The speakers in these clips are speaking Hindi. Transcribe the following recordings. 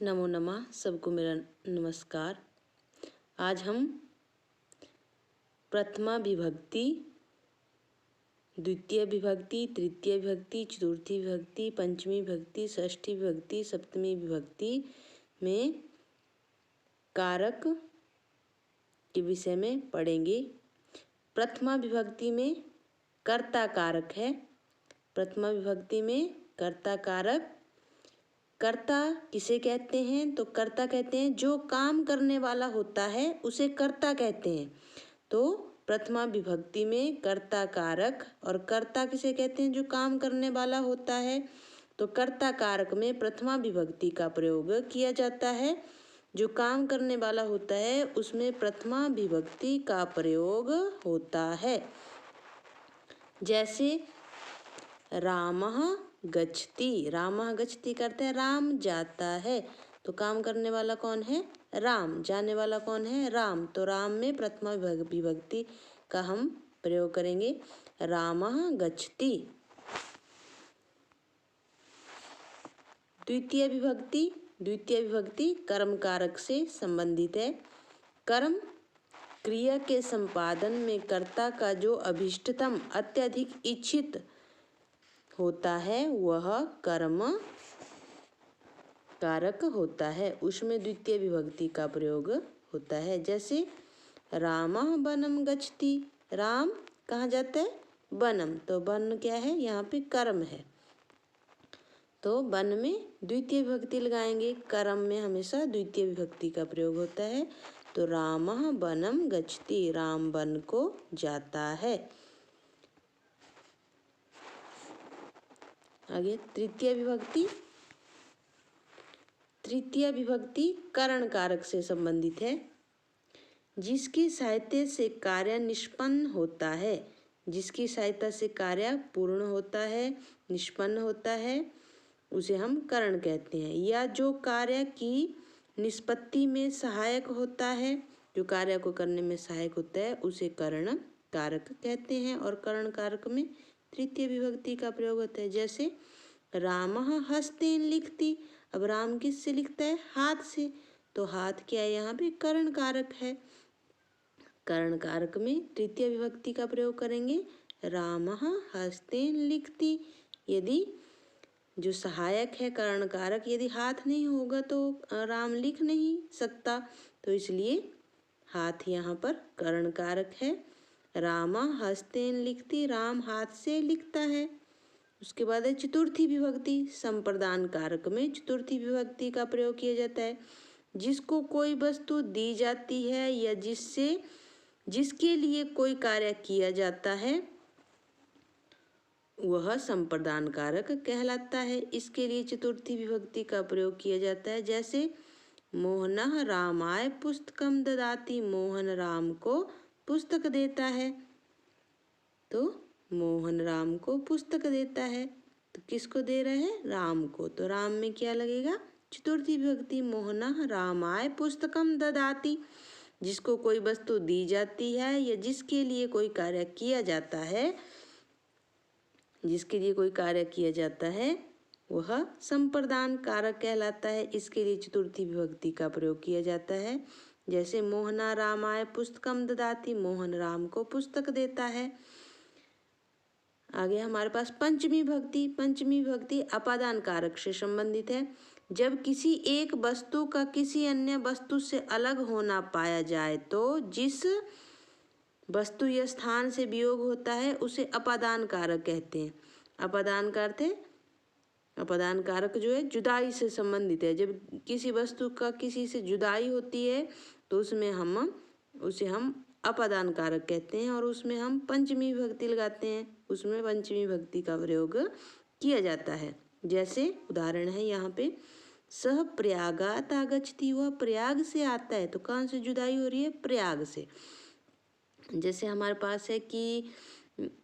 नमो नमः। सबको मेरा नमस्कार। आज हम प्रथमा विभक्ति, द्वितीय विभक्ति, तृतीय विभक्ति, चतुर्थी विभक्ति, पंचमी विभक्ति, षष्ठी विभक्ति, सप्तमी विभक्ति में कारक के विषय में पढ़ेंगे। प्रथमा विभक्ति में कर्ता कारक है। प्रथमा विभक्ति में कर्ता कारक। कर्ता किसे कहते हैं? तो कर्ता कहते हैं जो काम करने वाला होता है उसे कर्ता कहते हैं। तो प्रथमा विभक्ति में कर्ता कारक और कर्ता किसे कहते हैं? जो काम करने वाला होता है। तो कर्ता कारक में प्रथमा विभक्ति का प्रयोग किया जाता है। जो काम करने वाला होता है उसमें प्रथमा विभक्ति का प्रयोग होता है। जैसे रामः गच्छति, रामः गच्छति करते हैं राम जाता है। तो काम करने वाला कौन है? राम। जाने वाला कौन है? राम। तो राम में प्रथमा विभक्ति का हम प्रयोग करेंगे, रामः गच्छति। द्वितीय विभक्ति, द्वितीय विभक्ति कर्म कारक से संबंधित है। कर्म क्रिया के संपादन में कर्ता का जो अभीष्टतम अत्यधिक इच्छित होता है वह कर्म कारक होता है, उसमें द्वितीय विभक्ति का प्रयोग होता है। जैसे रामः वनम गच्छति, राम कहाँ जाता है? वनम। तो वन क्या है? यहाँ पे कर्म है। तो वन में द्वितीय विभक्ति लगाएंगे। कर्म में हमेशा द्वितीय विभक्ति का प्रयोग होता है। तो रामः वनम गच्छति, राम वन को जाता है। आगे तृतीय विभक्ति। तृतीय विभक्ति करण कारक से संबंधित है। जिसकी सहायता से कार्य निष्पन्न होता है, जिसकी सहायता से कार्य पूर्ण होता है, निष्पन्न होता है, उसे हम करण कहते हैं। या जो कार्य की निष्पत्ति में सहायक होता है, जो कार्य को करने में सहायक होता है उसे करण कारक कहते हैं। और करण कारक में तृतीय विभक्ति का प्रयोग होता है। जैसे रामः हस्तेन लिखति, अब राम किससे लिखता है? हाथ से। तो हाथ क्या है? यहाँ पे करण कारक है। करण कारक में तृतीय विभक्ति का प्रयोग करेंगे, रामः हस्तेन लिखति। यदि जो सहायक है करण कारक, यदि हाथ नहीं होगा तो राम लिख नहीं सकता, तो इसलिए हाथ यहाँ पर करण कारक है। रामा हस्तेन लिखति, राम हाथ से लिखता है। उसके बाद है चतुर्थी विभक्ति। संप्रदान कारक में चतुर्थी विभक्ति का प्रयोग किया जाता है। जिसको कोई वस्तु दी जाती है या जिसके लिए कोई कार्य किया जाता है वह संप्रदान कारक कहलाता है। इसके लिए चतुर्थी विभक्ति का प्रयोग किया जाता है। जैसे मोहनः रामाय पुस्तकम ददाति, मोहन राम को पुस्तक देता है। तो मोहन राम को पुस्तक देता है, तो किसको दे रहे हैं? राम को। तो राम में क्या लगेगा? चतुर्थी विभक्ति। मोहनः रामाय पुस्तकम ददाति, जिसको कोई वस्तु दी जाती है या जिसके लिए कोई कार्य किया जाता है, जिसके लिए कोई कार्य किया जाता है वह संप्रदान कारक कहलाता है। इसके लिए चतुर्थी विभक्ति का प्रयोग किया जाता है। जैसे मोहना रामाय पुस्तकम ददाति, मोहन राम को पुस्तक देता है। आगे हमारे पास पंचमी विभक्ति। पंचमी विभक्ति अपादान कारक से संबंधित है। जब किसी एक वस्तु का किसी अन्य वस्तु से अलग होना पाया जाए तो जिस वस्तु या स्थान से वियोग होता है उसे अपादान कारक कहते हैं। अपादान का अर्थ है, अपादान कारक जो है जुदाई से संबंधित है। जब किसी वस्तु का किसी से जुदाई होती है तो उसे हम अपादान कारक कहते हैं और उसमें हम पंचमी विभक्ति लगाते हैं, उसमें पंचमी विभक्ति का प्रयोग किया जाता है। जैसे उदाहरण है यहाँ पे, सह प्रयागात आगच्छति, वह प्रयाग से आता है। तो कहाँ से जुदाई हो रही है? प्रयाग से। जैसे हमारे पास है कि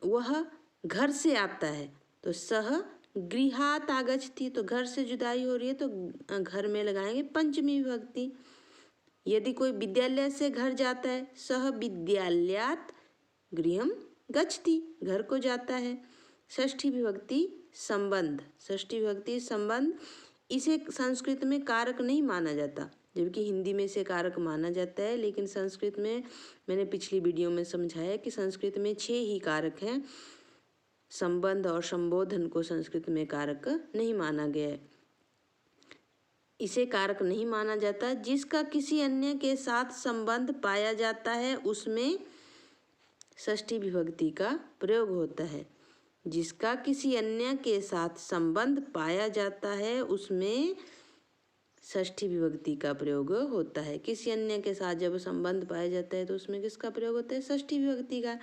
वह घर से आता है, तो सह गृहात आगच्छति, तो घर से जुदाई हो रही है तो घर में लगाएंगे पंचमी विभक्ति। यदि कोई विद्यालय से घर जाता है, सह विद्यालयात गृहम गच्छति, घर को जाता है। षष्ठी विभक्ति संबंध। षष्ठी विभक्ति संबंध इसे संस्कृत में कारक नहीं माना जाता, जबकि हिंदी में इसे कारक माना जाता है। लेकिन संस्कृत में मैंने पिछली वीडियो में समझाया कि संस्कृत में 6 ही कारक हैं। संबंध और संबोधन को संस्कृत में कारक नहीं माना गया है। इसे कारक नहीं माना जाता। जिसका किसी अन्य के साथ संबंध पाया जाता है उसमें षष्ठी विभक्ति का प्रयोग होता है। जिसका किसी अन्य के साथ संबंध पाया जाता है उसमें षष्ठी विभक्ति का प्रयोग होता है। किसी अन्य के साथ जब संबंध पाया जाता है तो उसमें किसका प्रयोग होता है? षष्ठी विभक्ति का।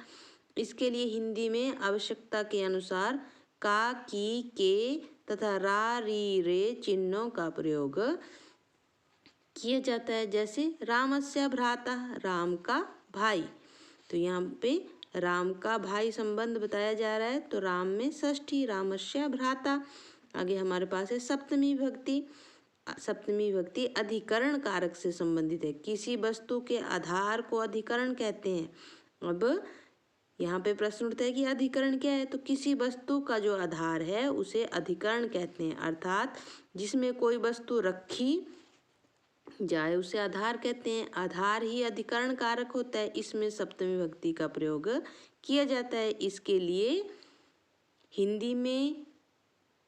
इसके लिए हिंदी में आवश्यकता के अनुसार का, की, के तथा रा, री, रे चिन्हों का प्रयोग किया जाता है। जैसे रामस्य भ्राता, राम का भाई, तो यहाँ पे राम का भाई संबंध बताया जा रहा है, तो राम में षष्ठी, रामस्य भ्राता। आगे हमारे पास है सप्तमी विभक्ति। सप्तमी विभक्ति अधिकरण कारक से संबंधित है। किसी वस्तु के आधार को अधिकरण कहते हैं। अब यहाँ पे प्रश्न उठता है कि अधिकरण क्या है? तो किसी वस्तु का जो आधार है उसे अधिकरण कहते हैं, अर्थात जिसमें कोई वस्तु रखी जाए उसे आधार कहते हैं। आधार ही अधिकरण कारक होता है। इसमें सप्तमी विभक्ति का प्रयोग किया जाता है। इसके लिए हिंदी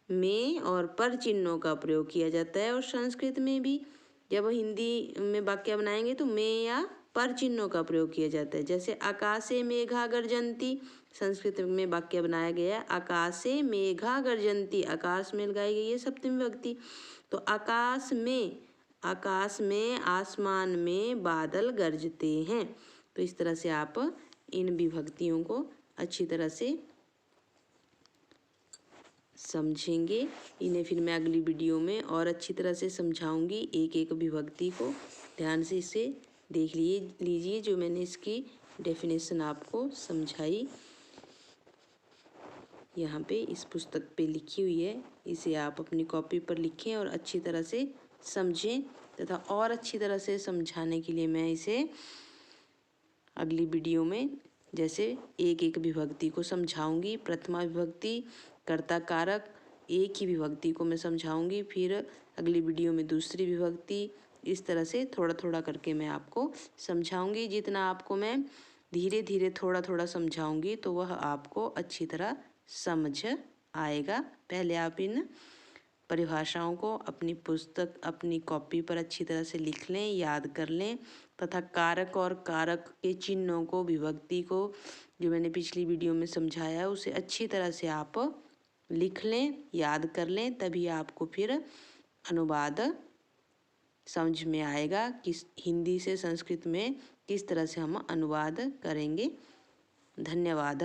में और पर चिन्हों का प्रयोग किया जाता है, और संस्कृत में भी जब हिंदी में वाक्य बनाएंगे तो में या पर चिन्हों का प्रयोग किया जाता है। जैसे आकाशे मेघा गर्जन्ति, संस्कृत में वाक्य बनाया गया है आकाशे मेघा गर्जन्ति, आकाश में लगाई गई है सप्तमी विभक्ति। तो आकाश में, आसमान में बादल गरजते हैं। तो इस तरह से आप इन विभक्तियों को अच्छी तरह से समझेंगे। इन्हें फिर मैं अगली वीडियो में और अच्छी तरह से समझाऊंगी। एक एक विभक्ति को ध्यान से इसे देख लीजिए जो मैंने इसकी डेफिनेशन आपको समझाई। यहाँ पे इस पुस्तक पे लिखी हुई है, इसे आप अपनी कॉपी पर लिखें और अच्छी तरह से समझें, तथा और अच्छी तरह से समझाने के लिए मैं इसे अगली वीडियो में जैसे एक एक विभक्ति को समझाऊंगी। प्रथमा विभक्ति, कर्ता कारक, एक ही विभक्ति को मैं समझाऊंगी। फिर अगली वीडियो में दूसरी विभक्ति, इस तरह से थोड़ा थोड़ा करके मैं आपको समझाऊंगी। जितना आपको मैं धीरे धीरे थोड़ा थोड़ा समझाऊंगी तो वह आपको अच्छी तरह समझ आएगा। पहले आप इन परिभाषाओं को अपनी पुस्तक, अपनी कॉपी पर अच्छी तरह से लिख लें, याद कर लें, तथा कारक और कारक के चिन्हों को, विभक्ति को जो मैंने पिछली वीडियो में समझाया है उसे अच्छी तरह से आप लिख लें, याद कर लें। तभी आपको फिर अनुवाद समझ में आएगा कि हिंदी से संस्कृत में किस तरह से हम अनुवाद करेंगे। धन्यवाद।